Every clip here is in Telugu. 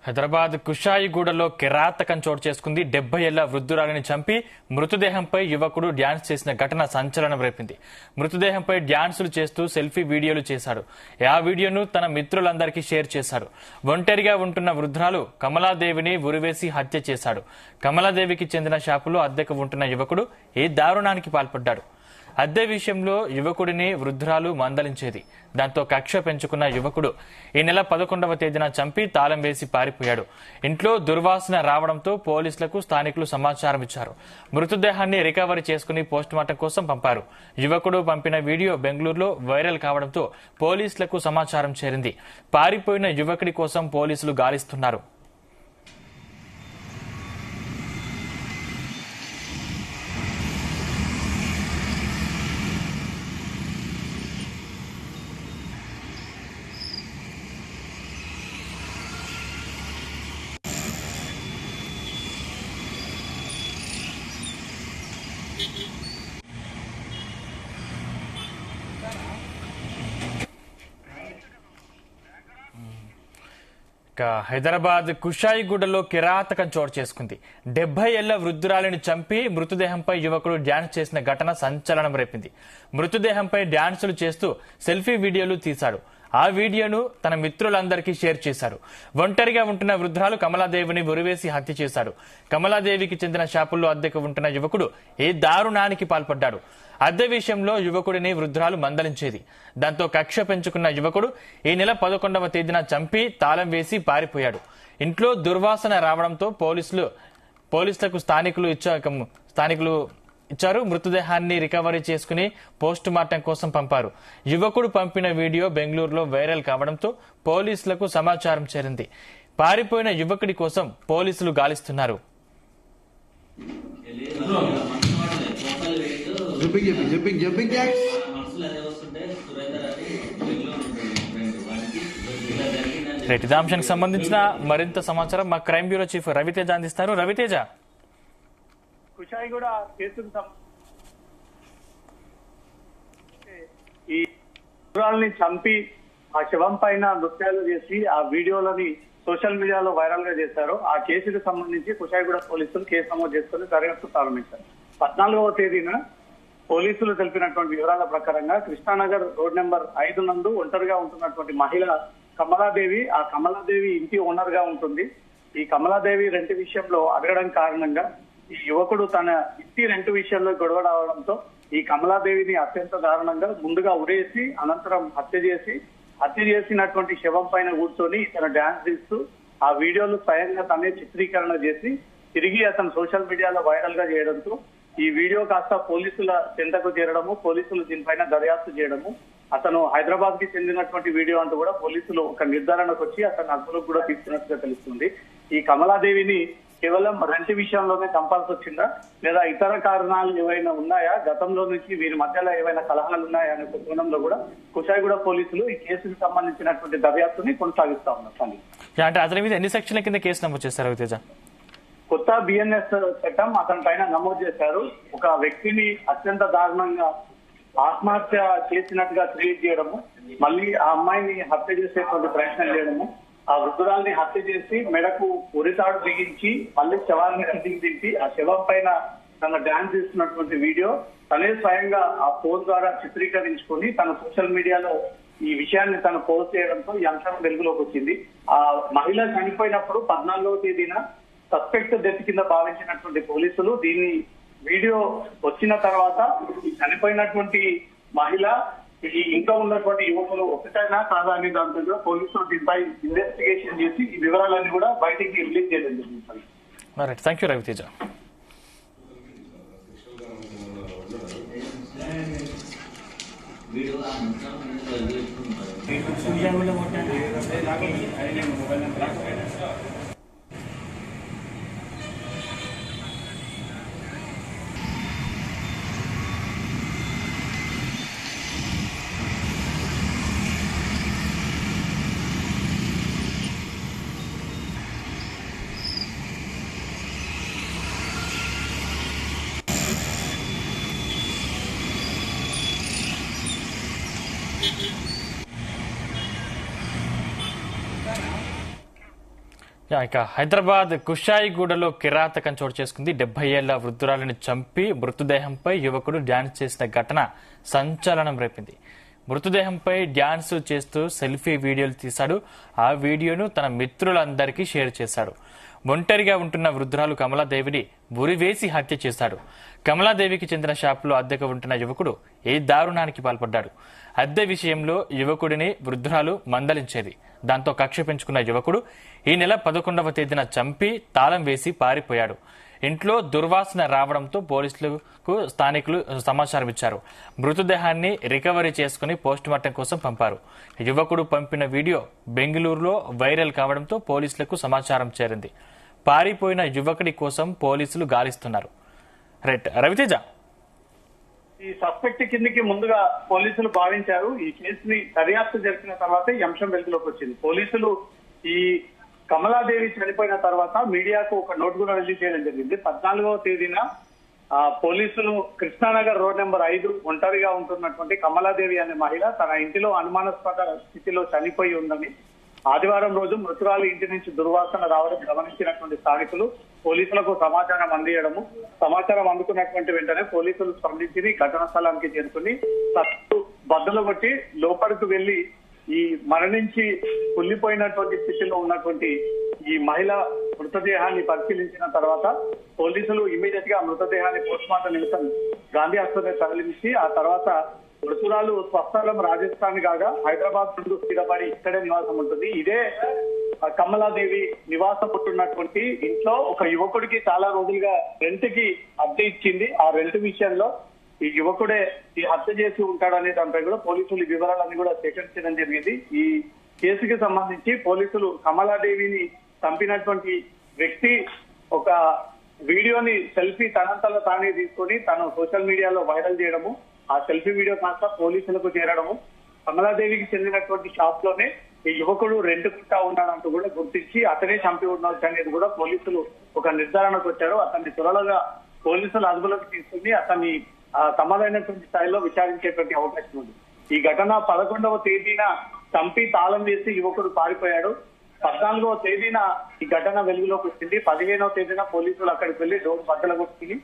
హైదరాబాద్ కుషాయిగూడలో కిరాతకం చోటు చేసుకుంది. 70 ఏళ్ల వృద్ధురాలిని చంపి మృతదేహంపై యువకుడు డ్యాన్స్ చేసిన ఘటన సంచలనం రేపింది. మృతదేహంపై డ్యాన్సులు చేస్తూ సెల్ఫీ వీడియోలు చేశాడు. ఆ వీడియోను తన మిత్రులందరికీ షేర్ చేశాడు. ఒంటరిగా ఉంటున్న వృద్ధురాలు కమలాదేవిని ఉరివేసి హత్య చేశాడు. కమలాదేవికి చెందిన షాపులో అద్దెకు ఉంటున్న యువకుడు ఈ దారుణానికి పాల్పడ్డాడు. అద్దె విషయంలో యువకుడిని వృద్ధురాలు మందలించేది. దాంతో కక్ష పెంచుకున్న యువకుడు ఈ నెల 11వ తేదీన చంపి తాళం వేసి పారిపోయాడు. ఇంట్లో దుర్వాసన రావడంతో పోలీసులకు స్థానికులు సమాచారం ఇచ్చారు. మృతదేహాన్ని రికవరీ చేసుకుని పోస్టుమార్టం కోసం పంపారు. యువకుడు పంపిన వీడియో బెంగళూరులో వైరల్ కావడంతో పోలీసులకు సమాచారం చేరింది. పారిపోయిన యువకుడి కోసం పోలీసులు గాలిస్తున్నారు. హైదరాబాద్ కుషాయిగూడలో కిరాతకం చోటు చేసుకుంది. 70 ఏళ్ల వృద్ధురాలిని చంపి మృతదేహంపై యువకుడు డ్యాన్స్ చేసిన ఘటన సంచలనం రేపింది. మృతదేహంపై డ్యాన్సులు చేస్తూ సెల్ఫీ వీడియోలు తీశాడు. ఆ వీడియోను తన మిత్రులందరికీ షేర్ చేశాడు. ఒంటరిగా ఉంటున్న వృద్ధురాలు కమలాదేవిని ఉరివేసి హత్య చేశాడు. కమలాదేవికి చెందిన షాపుల్లో అద్దెకు ఉంటున్న యువకుడు ఈ దారుణానికి పాల్పడ్డాడు. అద్దె విషయంలో యువకుడిని వృద్ధురాలు మందలించేది. దాంతో కక్ష పెంచుకున్న యువకుడు ఈ నెల 11వ తేదీన చంపి తాళం వేసి పారిపోయాడు. ఇంట్లో దుర్వాసన రావడంతో పోలీసులకు స్థానికులు ఇచ్చారు. మృతదేహాన్ని రికవరీ చేసుకుని పోస్ట్ మార్టం కోసం పంపారు. యువకుడు పంపిన వీడియో బెంగళూరులో వైరల్ కావడంతో పోలీసులకు సమాచారం చేరింది. పారిపోయిన యువకుడి కోసం పోలీసులు గాలిస్తున్నారు. ఇదే అంశానికి సంబంధించిన మరింత సమాచారం మా క్రైమ్ బ్యూరో చీఫ్ రవితేజ అందిస్తారు. రవితేజ, కుషాయిగూడ కేసుకు ఈ వృద్ధురాల్ని చంపి ఆ శవం పైన నృత్యాలు చేసి ఆ వీడియోలని సోషల్ మీడియాలో వైరల్ గా చేశారు. ఆ కేసుకు సంబంధించి కుషాయిగూడ పోలీసులు కేసు నమోదు చేసుకుని దర్యాప్తు ప్రారంభించారు. 14వ తేదీన పోలీసులు తెలిపినటువంటి వివరాల ప్రకారంగా కృష్ణానగర్ రోడ్ నెంబర్ 5 నందు ఒంటరిగా ఉంటున్నటువంటి మహిళ కమలాదేవి, ఆ కమలాదేవి ఇంటి ఓనర్ గా ఉంటుంది. ఈ కమలాదేవి రెంట్ విషయంలో అడగడం కారణంగా ఈ యువకుడు తన ఇంటి రెంట్ విషయంలో గొడవ రావడంతో ఈ కమలాదేవిని అత్యంత దారుణంగా ముందుగా ఉరేసి అనంతరం హత్య చేసినటువంటి శవం పైన కూర్చొని తన డాన్స్ చేస్తూ ఆ వీడియోలు స్వయంగా తనే చిత్రీకరణ చేసి తిరిగి అతను సోషల్ మీడియాలో వైరల్ గా చేయడంతో ఈ వీడియో కాస్త పోలీసుల చెంతకు చేరడము, పోలీసులు దీనిపైన దర్యాప్తు చేయడము, అతను హైదరాబాద్ కి చెందినటువంటి వీడియో అంటూ కూడా పోలీసులు ఒక నిర్ధారణకు వచ్చి అతను అదుపులోకి కూడా తీసుకున్నట్టుగా తెలుస్తుంది. ఈ కమలాదేవిని కేవలం రెంట్ విషయంలోనే చంపాల్సి వచ్చిందా లేదా ఇతర కారణాలు ఏవైనా ఉన్నాయా, గతంలో నుంచి వీరి మధ్యలో ఏవైనా కలహాలు ఉన్నాయా అనే కోణంలో కూడా కుషాయిగూడ పోలీసులు ఈ కేసుకు సంబంధించినటువంటి దర్యాప్తుని కొనసాగిస్తా ఉన్నారు. అంటే అతని మీద ఎన్ని సెక్షన్ల కింద కేసు నమోదు చేశారు రవితేజ? కొత్త బిఎన్ఎస్ చట్టం అతని పైన నమోదు చేశారు. ఒక వ్యక్తిని అత్యంత దారుణంగా ఆత్మహత్య చేసినట్టుగా క్రియేట్ చేయడము, మళ్ళీ ఆ అమ్మాయిని హత్య చేసేటువంటి ప్రయత్నం చేయడము, ఆ వృద్ధురాల్ని హత్య చేసి మెడకు ఉరితాడు బిగించి మళ్ళీ శవాన్ని కిందికి దింపి ఆ శవం పైన తన డాన్స్ చేస్తున్నటువంటి వీడియో తనే స్వయంగా ఆ ఫోన్ ద్వారా చిత్రీకరించుకొని తన సోషల్ మీడియాలో ఈ విషయాన్ని తను పోస్ట్ చేయడంతో ఈ అంశం వెలుగులోకి వచ్చింది. ఆ మహిళ చనిపోయినప్పుడు 14వ తేదీన సస్పెక్ట్ డెత్ కింద భావించినటువంటి పోలీసులు దీన్ని వీడియో వచ్చిన తర్వాత చనిపోయినటువంటి మహిళ ఈ ఇంట్లో ఉన్నటువంటి యువకులు ఒకటైనా కాదా అని దాంతో కూడా పోలీసులు దీనిపై ఇన్వెస్టిగేషన్ చేసి ఈ వివరాలన్నీ కూడా బయటికి రిలీజ్ చేయడం జరిగింది. Thank you Raviteja. ఇక హైదరాబాద్ కుషాయిగూడలో కిరాతకం చోటు చేసుకుంది. 70 ఏళ్ల వృద్ధురాలిని చంపి మృతదేహంపై యువకుడు డ్యాన్స్ చేసిన ఘటన సంచలనం రేపింది. మృతదేహంపై డ్యాన్స్ చేస్తూ సెల్ఫీ వీడియోలు తీశాడు. ఆ వీడియోను తన మిత్రులందరికీ షేర్ చేశాడు. ఒంటరిగా ఉంటున్న వృద్ధురాలు కమలాదేవిని ఉరివేసి హత్య చేశాడు. కమలాదేవికి చెందిన షాపులో అద్దెకు ఉంటున్న యువకుడు ఈ దారుణానికి పాల్పడ్డాడు. అద్దె విషయంలో యువకుడిని వృద్ధురాలు మందలించేది. దాంతో కక్ష పెంచుకున్న యువకుడు ఈ నెల 11వ తేదీన చంపి తాళం వేసి పారిపోయాడు. ఇంట్లో దుర్వాసన రావడంతో పోలీసులకు స్థానికులు సమాచారం ఇచ్చారు. మృతదేహాన్ని రికవరీ చేసుకుని పోస్టుమార్టం కోసం పంపారు. యువకుడు పంపిన వీడియో బెంగళూరులో వైరల్ కావడంతో పోలీసులకు సమాచారం చేరింది. పారిపోయిన యువకుడి కోసం పోలీసులు గాలిస్తున్నారు. రైట్ రవితేజ, ఈ సస్పెక్ట్ కిందికి ముందుగా పోలీసులు భావించారు. ఈ కేసుని దర్యాప్తు జరిపిన తర్వాత ఈ అంశం వెలుగులోకి వచ్చింది. పోలీసులు ఈ కమలాదేవి చనిపోయిన తర్వాత మీడియాకు ఒక నోట్ కూడా రిలీజ్ చేయడం జరిగింది. 14వ తేదీన పోలీసులు కృష్ణానగర్ రోడ్ నెంబర్ 5 ఒంటరిగా ఉంటున్నటువంటి కమలాదేవి అనే మహిళ తన ఇంటిలో అనుమానాస్పద స్థితిలో చనిపోయి ఉందని, ఆదివారం రోజు మృతురాలి ఇంటి నుంచి దుర్వాసన రావడం గమనించినటువంటి స్థానికులు పోలీసులకు సమాచారం అందించడము, సమాచారం అందుకున్నటువంటి వెంటనే పోలీసులు స్పందించి ఘటనా స్థలానికి చేరుకుని బద్దలు కొట్టి లోపలికి వెళ్లి ఈ మరణించి కుళ్ళిపోయినటువంటి స్థితిలో ఉన్నటువంటి ఈ మహిళ మృతదేహాన్ని పరిశీలించిన తర్వాత పోలీసులు ఇమీడియట్ గా మృతదేహాన్ని పోస్ట్మార్టం నిమిత్తం గాంధీ ఆసుపత్రికి తరలించి ఆ తర్వాత మృతురాలు స్వస్థలం రాజస్థాన్ కాగా హైదరాబాద్ నుండి స్థిరపడి ఇక్కడే నివాసం ఉంటుంది. ఇదే కమలాదేవి నివాసం ఉంటున్నటువంటి ఇంట్లో ఒక యువకుడికి చాలా రోజులుగా రెంట్ కి అద్దె ఇచ్చింది. ఆ రెంట్ విషయంలో ఈ యువకుడే ఈ హత్య చేసి ఉంటాడనే దానిపై కూడా పోలీసులు ఈ వివరాలన్నీ కూడా సేకరించడం జరిగింది. ఈ కేసుకి సంబంధించి పోలీసులు కమలాదేవిని చంపినటువంటి వ్యక్తి ఒక వీడియోని సెల్ఫీ తనంతలో తానే తీసుకొని తను సోషల్ మీడియాలో వైరల్ చేయడము, ఆ సెల్ఫీ వీడియో కాస్త పోలీసులకు చేరడము, కమలాదేవికి చెందినటువంటి షాప్ లోనే ఈ యువకుడు రెంట్కుంటా ఉన్నాడంటూ కూడా గుర్తించి అతనే చంపి ఉండవచ్చు అనేది కూడా పోలీసులు ఒక నిర్ధారణకు వచ్చారు. అతన్ని త్వరలోగా పోలీసులు అదుపులోకి తీసుకుని అతన్ని తమదైనటువంటి స్థాయిలో విచారించేటువంటి అవకాశం ఉంది. ఈ ఘటన 11వ తేదీన చంపి తాళం వేసి యువకుడు పారిపోయాడు. 14వ తేదీన ఈ ఘటన వెలుగులోకి వచ్చింది. 15వ తేదీన పోలీసులు అక్కడికి వెళ్లి డోర్ బద్దలు కొట్టి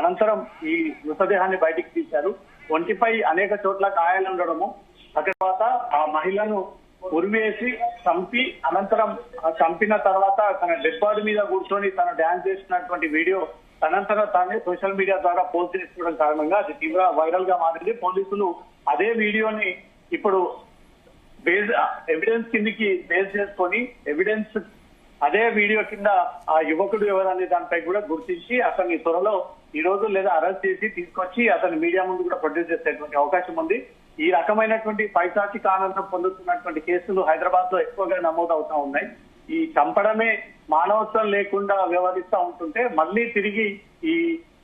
అనంతరం ఈ మృతదేహాన్ని బయటికి తీశారు. ఒంటిపై అనేక చోట్ల గాయాలు ఉండడము, ఆ తర్వాత ఆ మహిళను ఉరివేసి చంపి అనంతరం చంపిన తర్వాత తన డెడ్ బాడీ మీద కూర్చొని తను డాన్స్ చేసినటువంటి వీడియో తనంతరం తానే సోషల్ మీడియా ద్వారా పోస్ట్ చేసుకోవడం కారణంగా అది తీవ్ర వైరల్ గా మారింది. పోలీసులు అదే వీడియోని ఇప్పుడు ఎవిడెన్స్ కిందకి బేస్ చేసుకొని ఎవిడెన్స్ అదే వీడియో కింద ఆ యువకుడు ఎవరనే దానిపై కూడా గుర్తించి అతన్ని త్వరలో ఈ రోజు లేదా అరెస్ట్ చేసి తీసుకొచ్చి అతని మీడియా ముందు కూడా ప్రొడ్యూస్ చేసేటువంటి అవకాశం ఉంది. ఈ రకమైనటువంటి పైశాచిక ఆనందం పొందుతున్నటువంటి కేసులు హైదరాబాద్ లో ఎక్కువగా నమోదవుతా ఉన్నాయి. ఈ చంపడమే మానవత్వం లేకుండా వ్యవహరిస్తూ ఉంటుంటే మళ్ళీ తిరిగి ఈ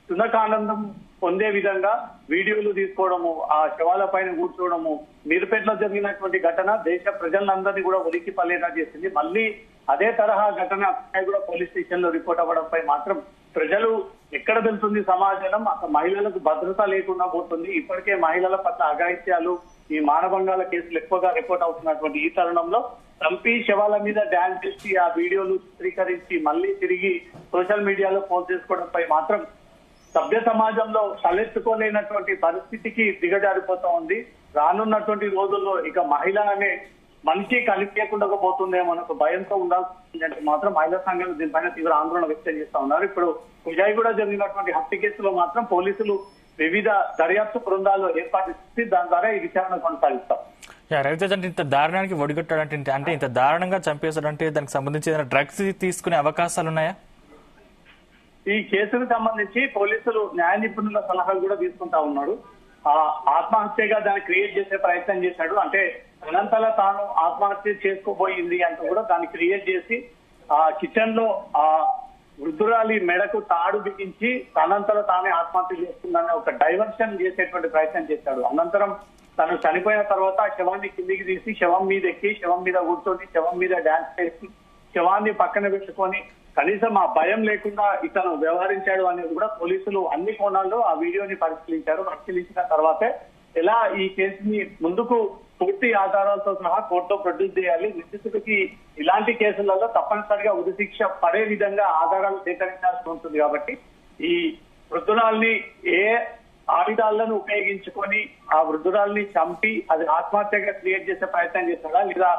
సునకానందం పొందే విధంగా వీడియోలు తీసుకోవడము, ఆ శవాల పైన కూర్చోవడము, మీరుపేటలో జరిగినటువంటి ఘటన దేశ ప్రజలందరినీ కూడా ఉలిక్కి పల్లేలా చేసింది. మళ్ళీ అదే తరహా ఘటన కూడా పోలీస్ స్టేషన్ లో రిపోర్ట్ అవ్వడంపై మాత్రం ప్రజలు ఎక్కడ వెళ్తుంది సమాజం, అసలు మహిళలకు భద్రత లేకుండా పోతుంది. ఇప్పటికే మహిళల పట్ల అఘాయిత్యాలు, ఈ మానభంగాల కేసులు ఎక్కువగా రిపోర్ట్ అవుతున్నటువంటి ఈ తరుణంలో చంపి శవాల మీద డాన్స్ చేసి ఆ వీడియోలు చిత్రీకరించి మళ్ళీ తిరిగి సోషల్ మీడియాలో పోస్ట్ చేసుకోవడంపై మాత్రం సభ్య సమాజంలో తలెత్తుకోలేనటువంటి పరిస్థితికి దిగజారిపోతా ఉంది. రానున్నటువంటి రోజుల్లో ఇక మహిళ అనే మనిషి కనిపించకుండా పోతుందేమో మనకు భయంతో ఉండాల్సిందంటే మాత్రం మహిళా సంఘాలు దీనిపైన తీవ్ర ఆందోళన వ్యక్తం చేస్తా ఉన్నారు. ఇప్పుడు కుజాయిగూడ జరిగినటువంటి హత్య కేసులో మాత్రం పోలీసులు వివిధ దర్యాప్తు బృందాలు ఏర్పాటు చేసి దాని ద్వారా ఈ విచారణ కొనసాగిస్తారు. రవితేజ్, అంటే ఇంత దారుణానికి ఒడిగట్టాడంటే అంటే ఇంత దారుణంగా చంపేశాడంటే దానికి సంబంధించి ఏదైనా డ్రగ్స్ తీసుకునే అవకాశాలు ఉన్నాయా? ఈ కేసుకు సంబంధించి పోలీసులు న్యాయ నిపుణుల సలహాలు కూడా తీసుకుంటా ఉన్నాడు. ఆత్మహత్యగా దాన్ని క్రియేట్ చేసే ప్రయత్నం చేశాడు. అంటే తనంతలా తాను ఆత్మహత్య చేసుకోబోయింది అంటూ కూడా దాన్ని క్రియేట్ చేసి ఆ కిచెన్ లో ఆ వృద్ధురాలి మెడకు తాడు బిగించి తనంతలా తానే ఆత్మహత్య చేస్తుందని ఒక డైవర్షన్ చేసేటువంటి ప్రయత్నం చేశాడు. అనంతరం తను చనిపోయిన తర్వాత శవాన్ని కిందికి తీసి శవం మీద ఎక్కి శవం మీద కూర్చొని శవం మీద డాన్స్ చేసి శవాన్ని పక్కన పెట్టుకొని కనీసం ఆ భయం లేకుండా ఇతను వ్యవహరించాడు అనేది కూడా పోలీసులు అన్ని కోణాల్లో ఆ వీడియోని పరిశీలించారు. పరిశీలించిన తర్వాతే ఎలా ఈ కేసుని ముందుకు పూర్తి ఆధారాలతో సహా కోర్టులో ప్రొడ్యూస్ చేయాలి. నిందితుడికి ఇలాంటి కేసులలో తప్పనిసరిగా ఉరిశిక్ష పడే విధంగా ఆధారాలు సేకరించాల్సి ఉంటుంది. కాబట్టి ఈ వృద్ధురాల్ని ఏ ఆయుధాలను ఉపయోగించుకొని ఆ వృద్ధురాల్ని చంపి అది ఆత్మహత్యగా క్రియేట్ చేసే ప్రయత్నం చేస్తాడా, లేదా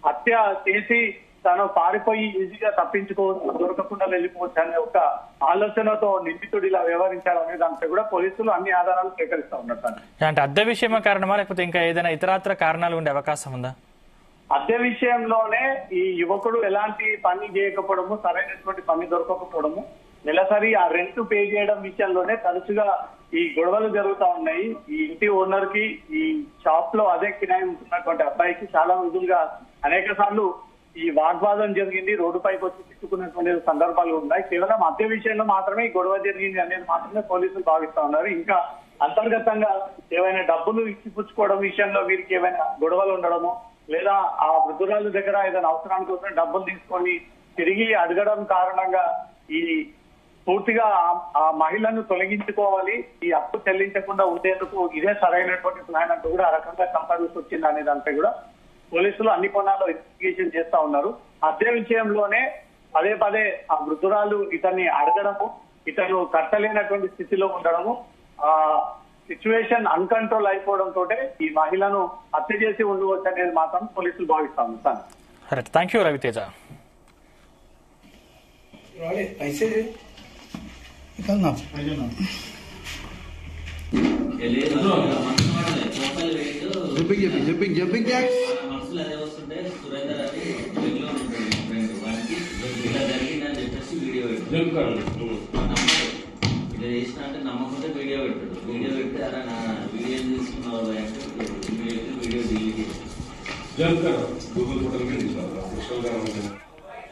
హత్య చేసి తను పారిపోయి ఈజీగా తప్పించుకోవచ్చు, దొరకకుండా వెళ్ళిపోవచ్చు అనే ఒక ఆలోచనతో నిందితుడు ఇలా వ్యవహరించాలనే దాంట్లో కూడా పోలీసులు అన్ని ఆధారాలు సేకరిస్తా ఉన్నారు. అంటే అద్దె విషయమే కారణమా, లేకపోతే ఇంకా ఏదైనా ఇతరత్ర కారణాలు ఉండే అవకాశం ఉందా? అద్దె విషయంలోనే ఈ యువకుడు ఎలాంటి పని చేయకపోవడము, సరైనటువంటి పని దొరకకపోవడము, నెలసరి ఆ రెంట్ పే చేయడం విషయంలోనే తరచుగా ఈ గొడవలు జరుగుతా ఉన్నాయి. ఈ ఇంటి ఓనర్ కి ఈ షాప్ లో అదే కిరాయి ఉంటున్నటువంటి అబ్బాయికి చాలా రోజులుగా అనేక సార్లు ఈ వాగ్వాదం జరిగింది, రోడ్డుపైకి వచ్చి తిట్టుకున్నటువంటి సందర్భాలు ఉన్నాయి. కేవలం అద్దె విషయంలో మాత్రమే ఈ గొడవ జరిగింది అనేది మాత్రమే పోలీసులు భావిస్తా ఉన్నారు. ఇంకా అంతర్గతంగా ఏవైనా డబ్బులు ఇచ్చిపుచ్చుకోవడం విషయంలో వీరికి ఏమైనా గొడవలు ఉండడము, లేదా ఆ వృద్ధురాలు దగ్గర ఏదైనా అవసరానికి వస్తే డబ్బులు తీసుకొని తిరిగి అడగడం కారణంగా ఈ పూర్తిగా ఆ మహిళను తొలగించుకోవాలి, ఈ అప్పు చెల్లించకుండా ఉండేందుకు ఇదే సరైనటువంటి ప్లాన్ అంటూ కూడా ఆ రకంగా సంపాదించి వచ్చింది అనే దానిపై కూడా పోలీసులు అన్ని కోణాల్లో ఇన్వెస్టిగేషన్ చేస్తా ఉన్నారు. అదే విషయంలోనే పదే పదే ఆ వృద్ధురాలు ఇతన్ని అడగడము, ఇతను కట్టలేనటువంటి స్థితిలో ఉండడము, ఆ సిచ్యువేషన్ అన్కంట్రోల్ అయిపోవడంతో ఈ మహిళను హత్య చేసి ఉండవచ్చు అనేది మాత్రం పోలీసులు భావిస్తా ఉన్నారు. Thank you Raviteja. జంపింగ్ మనసులో అదే వస్తుంటే సురేందర్ అని బెంగళూరు ఉంటుంది ఫ్రెండ్, వానికి ఇలా జరిగిందని చెప్పేసి వీడియో పెట్టాడు. నమ్మడు, ఇలా చేసిన అంటే నమ్మకుంటే వీడియో పెట్టాడు. వీడియో పెడితే అలా నా వీడియో తీసుకున్నావు అంటే వీడియో డిలీట్ చేసి గూగుల్ ఫోటోలకి